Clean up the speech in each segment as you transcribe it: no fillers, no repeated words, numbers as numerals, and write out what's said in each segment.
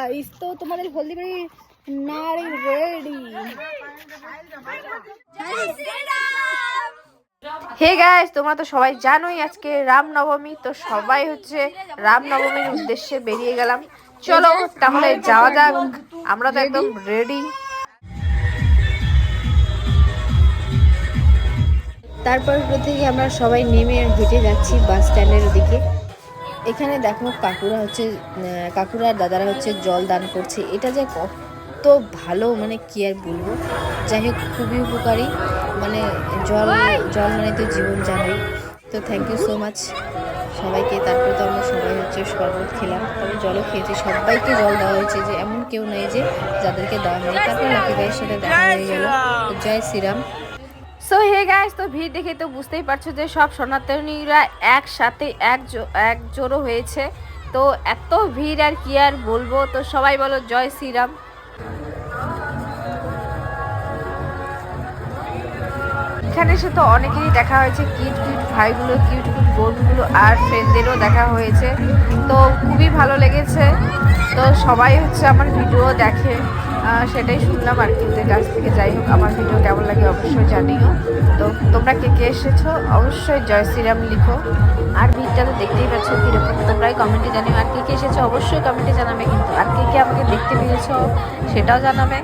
Guys, তো তোমাদের হলদিবাড়ি নাড়ি রেডি। হে গাইস, তোমরা তো সবাই জানোই আজকে রামনবমী, তো সবাই হচ্ছে রামনবমীর উদ্দেশ্যে বেরিয়ে গেলাম। চলো তাহলে যাওয়া যাক, আমরা তো একদম রেডি। তারপর থেকে আমরা সবাই নেমে হেঁটে যাচ্ছি বাস স্ট্যান্ডের দিকে। এখানে দেখো কাকুরা আর দাদারা হচ্ছে জল দান করছে। এটা যে কত ভালো, মানে কি আর বলবো। যাই হোক, খুবই উপকারী, মানে জল মানে তো জীবন, জানোই তো। থ্যাংক ইউ সো মাচ সবাইকে। তারপরে তো আমরা সবাই হচ্ছে শরবত খেলাম, তবে জলও খেয়েছি। সবাইকে জল দেওয়া হয়েছে, যে এমন কেউ নেই যে যাদেরকে দেওয়া হয়নি। তারপর লাকি ভাইয়ের সাথে দেখা হয়ে গেল। জয় শ্রীরাম। সো হে গাইস, তো ভিড় দেখে তো বুঝতেই পারছো যে সব সনাতনীরা একসাথে এক জোড়ো হয়েছে। তো এত ভিড় আর কি আর বলবো। তো সবাই বলো জয় শ্রীরাম। এখানে এসে তো অনেকেরই দেখা হয়েছে, কিউট ভাইগুলো, কিউট বোনগুলো আর ফ্রেন্ডদেরও দেখা হয়েছে। তো খুবই ভালো লেগেছে। তো সবাই হচ্ছে আমার ভিডিও দেখে, সেটাই শুনলাম আর কি ওদের কাছ থেকে। যাই হোক, আমার ভিডিও কেমন লাগে অবশ্যই জানিও। তো তোমরা কে কে এসেছো অবশ্যই জয় শ্রীরাম লিখো। আর ভিড়টা তো দেখতেই পাচ্ছ কীরকম, তোমরাই কমেন্টে জানিও। আর কে কে এসেছো অবশ্যই কমেন্টে জানাবে কিন্তু। আর কে কে আমাকে দেখতে পেয়েছো সেটাও জানাবে।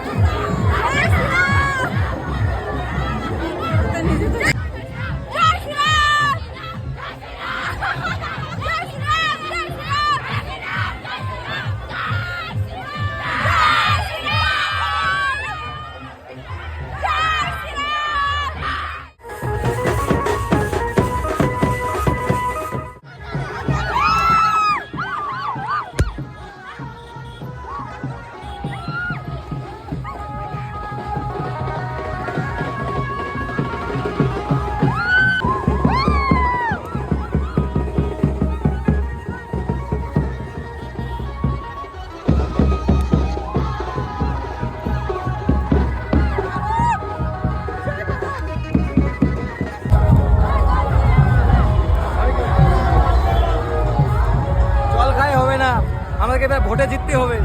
আমাদেরকে এবার ভোটে জিততে হবে।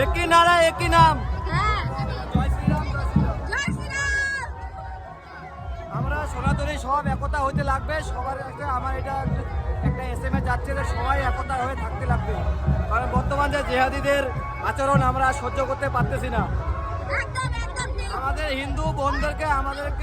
একই নারা একই নাম, জয় শ্রীরাম। আমরা সনাতনী সব একতা হইতে লাগবে সবার কাছে। আমার এটা একটা SMS যাচ্ছে যে সবাই একতা হয়ে থাকতে লাগবে, কারণ বর্তমান যে জেহাদিদের আচরণ আমরা সহ্য করতে পারতেছি না। আমাদের হিন্দু বোনদেরকে আমাদেরকে